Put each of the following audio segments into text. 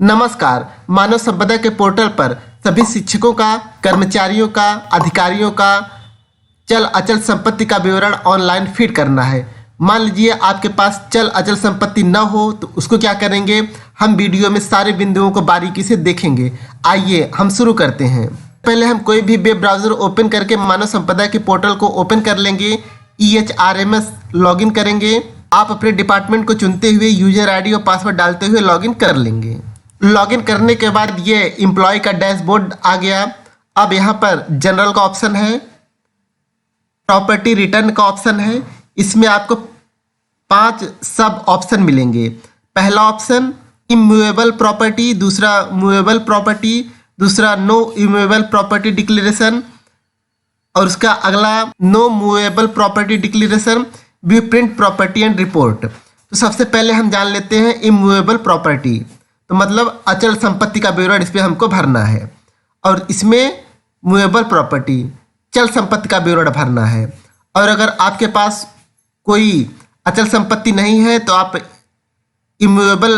नमस्कार। मानव संपदा के पोर्टल पर सभी शिक्षकों का, कर्मचारियों का, अधिकारियों का चल अचल संपत्ति का विवरण ऑनलाइन फीड करना है। मान लीजिए आपके पास चल अचल संपत्ति न हो तो उसको क्या करेंगे, हम वीडियो में सारे बिंदुओं को बारीकी से देखेंगे। आइए हम शुरू करते हैं। पहले हम कोई भी वेब ब्राउज़र ओपन करके मानव संपदा के पोर्टल को ओपन कर लेंगे। EHRMS लॉगिन करेंगे। आप अपने डिपार्टमेंट को चुनते हुए यूजर आईडी और पासवर्ड डालते हुए लॉगिन कर लेंगे। लॉगिन करने के बाद ये एम्प्लॉय का डैशबोर्ड आ गया। अब यहाँ पर जनरल का ऑप्शन है, प्रॉपर्टी रिटर्न का ऑप्शन है। इसमें आपको 5 सब ऑप्शन मिलेंगे। पहला ऑप्शन इमूवेबल प्रॉपर्टी, दूसरा मूवेबल प्रॉपर्टी, दूसरा नो इमूवेबल प्रॉपर्टी डिक्लेरेशन और उसका अगला no movable property declaration, view print property and report. तो सबसे पहले हम जान लेते हैं इमूवेबल प्रॉपर्टी, तो मतलब अचल संपत्ति का विवरण इस पर हमको भरना है। और इसमें मूवेबल प्रॉपर्टी चल संपत्ति का विवरण भरना है। और अगर आपके पास कोई अचल संपत्ति नहीं है तो आप इमूवेबल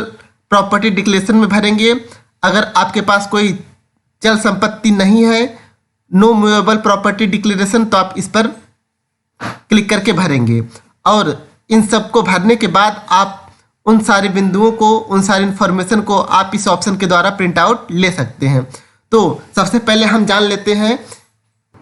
प्रॉपर्टी डिक्लेरेशन में भरेंगे। अगर आपके पास कोई चल संपत्ति नहीं है, नो मूवेबल प्रॉपर्टी डिक्लेरेशन, तो आप इस पर क्लिक करके भरेंगे। और इन सब को भरने के बाद आप उन सारे बिंदुओं को, उन सारी इन्फॉर्मेशन को आप इस ऑप्शन के द्वारा प्रिंट आउट ले सकते हैं। तो सबसे पहले हम जान लेते हैं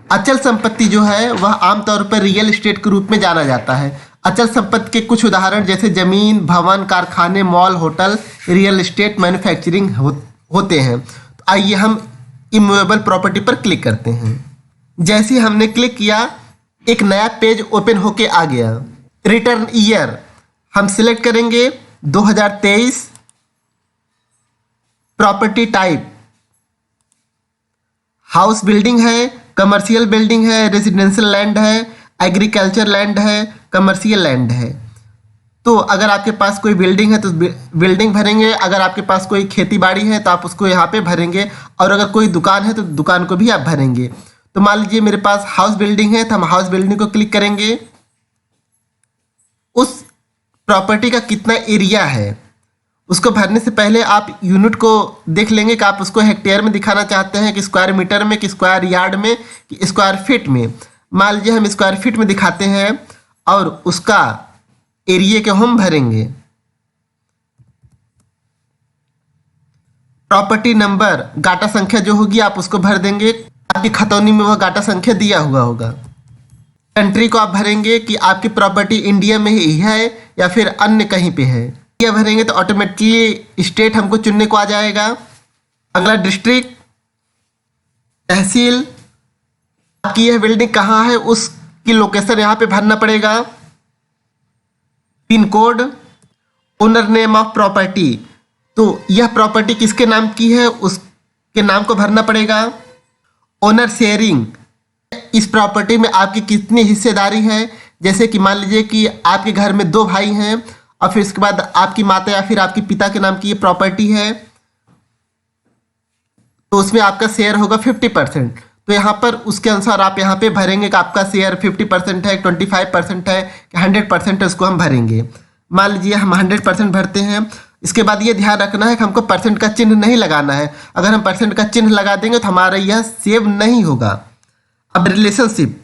अचल संपत्ति जो है वह आमतौर पर रियल एस्टेट के रूप में जाना जाता है। अचल संपत्ति के कुछ उदाहरण जैसे जमीन, भवन, कारखाने, mall, hotel, real estate, manufacturing होते हैं। तो आइए हम इमूवेबल प्रॉपर्टी पर क्लिक करते हैं। जैसे हमने क्लिक किया एक नया पेज ओपन होके आ गया। रिटर्न ईयर हम सिलेक्ट करेंगे 2023। प्रॉपर्टी टाइप हाउस बिल्डिंग है, कमर्शियल बिल्डिंग है, रेजिडेंशियल लैंड है, एग्रीकल्चर लैंड है, कमर्शियल लैंड है। तो अगर आपके पास कोई बिल्डिंग है तो बिल्डिंग भरेंगे, अगर आपके पास कोई खेती बाड़ी है तो आप उसको यहाँ पे भरेंगे, और अगर कोई दुकान है तो दुकान को भी आप भरेंगे। तो मान लीजिए मेरे पास हाउस बिल्डिंग है तो हम हाउस बिल्डिंग को क्लिक करेंगे। उस प्रॉपर्टी का कितना एरिया है उसको भरने से पहले आप यूनिट को देख लेंगे कि आप उसको हेक्टेयर में दिखाना चाहते हैं कि स्क्वायर मीटर में, कि स्क्वायर यार्ड में, कि स्क्वायर फीट में। मान लीजिए हम स्क्वायर फीट में दिखाते हैं और उसका एरिया को हम भरेंगे। प्रॉपर्टी नंबर, गाटा संख्या जो होगी आप उसको भर देंगे। आपकी खतौनी में वह गाटा संख्या दिया हुआ होगा। कंट्री को आप भरेंगे कि आपकी प्रॉपर्टी इंडिया में ही है या फिर अन्य कहीं पे है। ये भरेंगे तो ऑटोमेटिकली स्टेट हमको चुनने को आ जाएगा। अगला डिस्ट्रिक्ट, तहसील, आपकी यह बिल्डिंग कहाँ है उसकी लोकेशन यहाँ पे भरना पड़ेगा। Pin code, owner name of property, तो यह प्रॉपर्टी किसके नाम की है उसके नाम को भरना पड़ेगा। ओनर शेयरिंग, इस प्रॉपर्टी में आपकी कितनी हिस्सेदारी है। जैसे कि मान लीजिए कि आपके घर में 2 भाई हैं और फिर इसके बाद आपकी माता या फिर आपके पिता के नाम की ये प्रॉपर्टी है, तो उसमें आपका शेयर होगा 50%। तो यहाँ पर उसके अनुसार आप यहाँ पे भरेंगे कि आपका शेयर 50% है, 25% है, 100% है, उसको हम भरेंगे। मान लीजिए हम 100% भरते हैं। इसके बाद ये ध्यान रखना है कि हमको परसेंट का चिन्ह नहीं लगाना है। अगर हम परसेंट का चिन्ह लगा देंगे तो हमारा यह सेव नहीं होगा। अब रिलेशनशिप,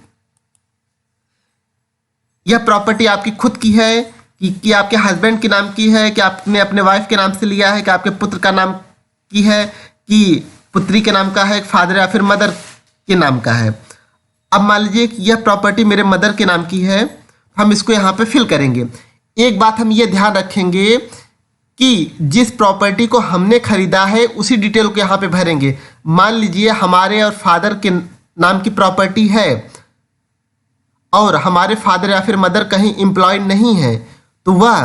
यह प्रॉपर्टी आपकी खुद की है कि आपके हस्बैंड के नाम की है, कि आपने अपने वाइफ के नाम से लिया है, कि आपके पुत्र का नाम की है, कि पुत्री के नाम का है, फादर या फिर मदर के नाम का है। अब मान लीजिए कि यह प्रॉपर्टी मेरे मदर के नाम की है, हम इसको यहाँ पे फिल करेंगे। एक बात हम ये ध्यान रखेंगे कि जिस प्रॉपर्टी को हमने खरीदा है उसी डिटेल को यहाँ पे भरेंगे। मान लीजिए हमारे और फादर के नाम की प्रॉपर्टी है और हमारे फादर या फिर मदर कहीं एम्प्लॉय नहीं है, तो वह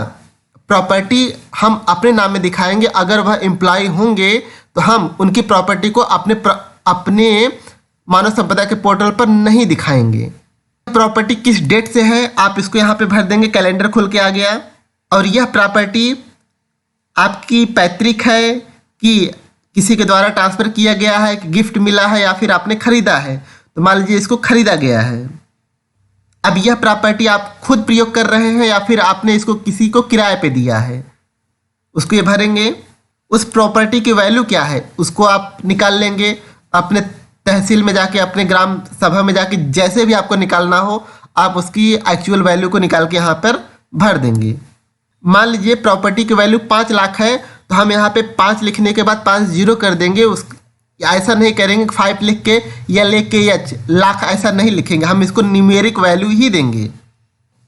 प्रॉपर्टी हम अपने नाम में दिखाएंगे। अगर वह एम्प्लॉय होंगे तो हम उनकी प्रॉपर्टी को अपने मानव संपदा के पोर्टल पर नहीं दिखाएंगे। प्रॉपर्टी किस डेट से है आप इसको यहाँ पे भर देंगे। कैलेंडर खुल के आ गया। और यह प्रॉपर्टी आपकी पैतृक है कि किसी के द्वारा ट्रांसफर किया गया है, कि गिफ्ट मिला है या फिर आपने खरीदा है। तो मान लीजिए इसको खरीदा गया है। अब यह प्रॉपर्टी आप खुद प्रयोग कर रहे हैं या फिर आपने इसको किसी को किराए पे दिया है, उसको ये भरेंगे। उस प्रॉपर्टी की वैल्यू क्या है उसको आप निकाल लेंगे अपने तहसील में जाके, अपने ग्राम सभा में जाके, जैसे भी आपको निकालना हो आप उसकी एक्चुअल वैल्यू को निकाल के यहाँ पर भर देंगे। मान लीजिए प्रॉपर्टी की वैल्यू 5 लाख है तो हम यहाँ पे 5 लिखने के बाद 5 जीरो कर देंगे। उस ऐसा नहीं करेंगे 5 लिख के या लिख के या लाख, ऐसा नहीं लिखेंगे, हम इसको न्यूमेरिक वैल्यू ही देंगे।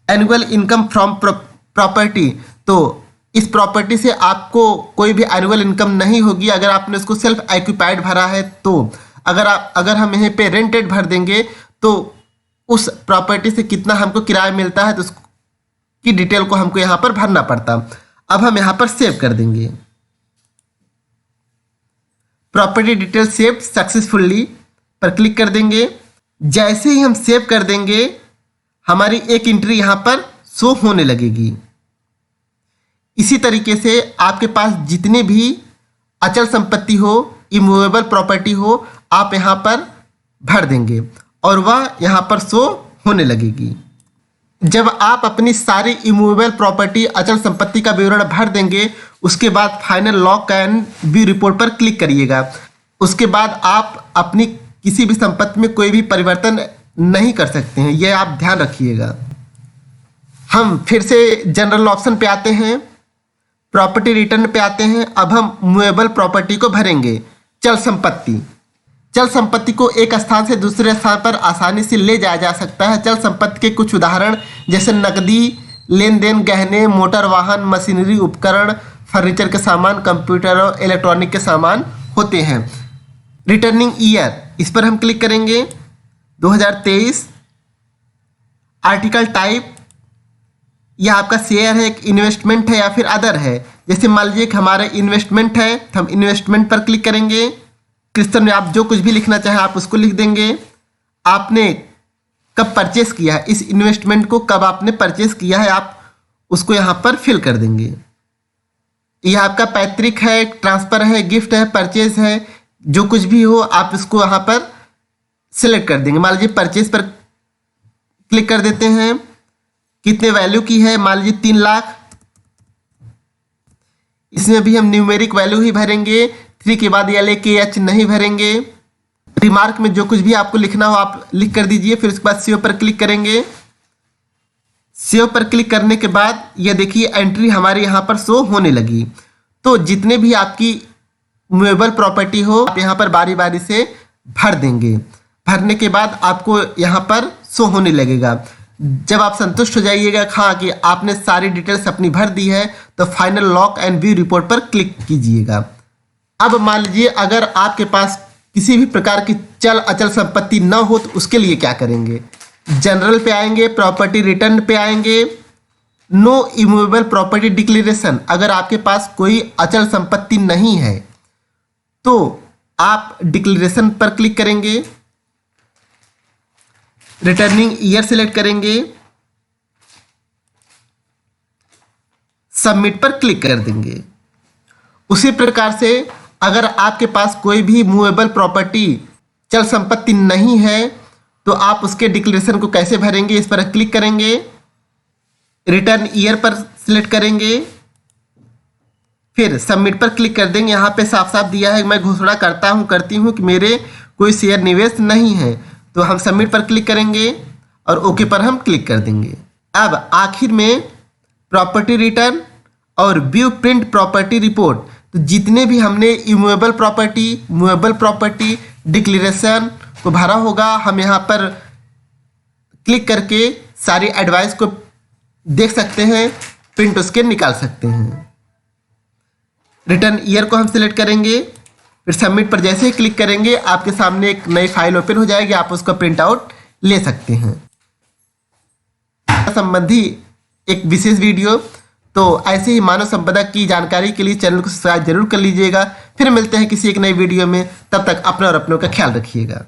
एनुअल इनकम फ्रॉम प्रॉपर्टी, तो इस प्रॉपर्टी से आपको कोई भी एनुअल इनकम नहीं होगी अगर आपने उसको सेल्फ ऑक्यूपाइड भरा है। तो अगर हम यहाँ पे रेंटेड भर देंगे तो उस प्रॉपर्टी से कितना हमको किराया मिलता है तो उसकी डिटेल को हमको यहाँ पर भरना पड़ता। अब हम यहाँ पर सेव कर देंगे, प्रॉपर्टी डिटेल सेव सक्सेसफुली पर क्लिक कर देंगे। जैसे ही हम सेव कर देंगे हमारी एक एंट्री यहाँ पर शो होने लगेगी। इसी तरीके से आपके पास जितने भी अचल संपत्ति हो, इमूवेबल प्रॉपर्टी हो, आप यहाँ पर भर देंगे और वह यहाँ पर शो होने लगेगी। जब आप अपनी सारी इमूवेबल प्रॉपर्टी, अचल संपत्ति का विवरण भर देंगे उसके बाद final lock and view report पर क्लिक करिएगा। उसके बाद आप अपनी किसी भी संपत्ति में कोई भी परिवर्तन नहीं कर सकते हैं, यह आप ध्यान रखिएगा। हम फिर से जनरल ऑप्शन पे आते हैं, प्रॉपर्टी रिटर्न पे आते हैं। अब हम मूवेबल प्रॉपर्टी को भरेंगे। चल संपत्ति को एक स्थान से दूसरे स्थान पर आसानी से ले जाया जा सकता है। चल संपत्ति के कुछ उदाहरण जैसे नकदी, लेन देन, गहने, मोटर वाहन, मशीनरी, उपकरण, फर्नीचर के सामान, कंप्यूटर और इलेक्ट्रॉनिक के सामान होते हैं। रिटर्निंग ईयर, इस पर हम क्लिक करेंगे 2023। आर्टिकल टाइप, यह आपका शेयर है, एक इन्वेस्टमेंट है या फिर अदर है। जैसे मान लीजिए कि हमारा इन्वेस्टमेंट है तो हम इन्वेस्टमेंट पर क्लिक करेंगे। क्वेश्चन में आप जो कुछ भी लिखना चाहें आप उसको लिख देंगे। आपने कब परचेस किया है, इस इन्वेस्टमेंट को कब आपने परचेस किया है आप उसको यहाँ पर फिल कर देंगे। यह आपका पैतृक है, ट्रांसफर है, गिफ्ट है, परचेस है, जो कुछ भी हो आप इसको यहाँ पर सिलेक्ट कर देंगे। मान लीजिए परचेस पर क्लिक कर देते हैं। कितने वैल्यू की है, मान लीजिए 3 लाख। इसमें भी हम न्यूमेरिक वैल्यू ही भरेंगे, 3 के बाद LAKH नहीं भरेंगे। रिमार्क में जो कुछ भी आपको लिखना हो आप लिख कर दीजिए। फिर उसके बाद सेव पर क्लिक करेंगे। सेव पर क्लिक करने के बाद ये देखिए एंट्री हमारे यहाँ पर शो होने लगी। तो जितने भी आपकी मूवेबल प्रॉपर्टी हो आप यहाँ पर बारी बारी से भर देंगे। भरने के बाद आपको यहाँ पर शो होने लगेगा। जब आप संतुष्ट हो जाइएगा हाँ कि आपने सारी डिटेल्स अपनी भर दी है तो final lock and view report पर क्लिक कीजिएगा। अब मान लीजिए अगर आपके पास किसी भी प्रकार की चल अचल संपत्ति न हो तो उसके लिए क्या करेंगे। जनरल पे आएंगे, प्रॉपर्टी रिटर्न पे आएंगे, नो इमूवेबल प्रॉपर्टी डिक्लेरेशन। अगर आपके पास कोई अचल संपत्ति नहीं है तो आप डिक्लेरेशन पर क्लिक करेंगे, रिटर्निंग ईयर सिलेक्ट करेंगे, सबमिट पर क्लिक कर देंगे। उसी प्रकार से अगर आपके पास कोई भी मूवेबल प्रॉपर्टी चल संपत्ति नहीं है तो आप उसके डिक्लेरेशन को कैसे भरेंगे, इस पर क्लिक करेंगे, रिटर्न ईयर पर सिलेक्ट करेंगे, फिर सबमिट पर क्लिक कर देंगे। यहाँ पे साफ साफ दिया है मैं घोषणा करती हूँ कि मेरे कोई शेयर निवेश नहीं है, तो हम सबमिट पर क्लिक करेंगे और ओके पर हम क्लिक कर देंगे। अब आखिर में प्रॉपर्टी रिटर्न और व्यू प्रिंट प्रॉपर्टी रिपोर्ट, तो जितने भी हमने immovable property, movable property declaration को भरा होगा हम यहाँ पर क्लिक करके सारी एडवाइस को देख सकते हैं, प्रिंट उसके निकाल सकते हैं। रिटर्न ईयर को हम सिलेक्ट करेंगे, फिर सबमिट पर जैसे ही क्लिक करेंगे आपके सामने एक नई फाइल ओपन हो जाएगी, आप उसका प्रिंट आउट ले सकते हैं। संबंधी एक विशेष वीडियो, तो ऐसे ही मानव संपदा की जानकारी के लिए चैनल को सब्सक्राइब जरूर कर लीजिएगा। फिर मिलते हैं किसी एक नई वीडियो में, तब तक अपना और अपनों का ख्याल रखिएगा।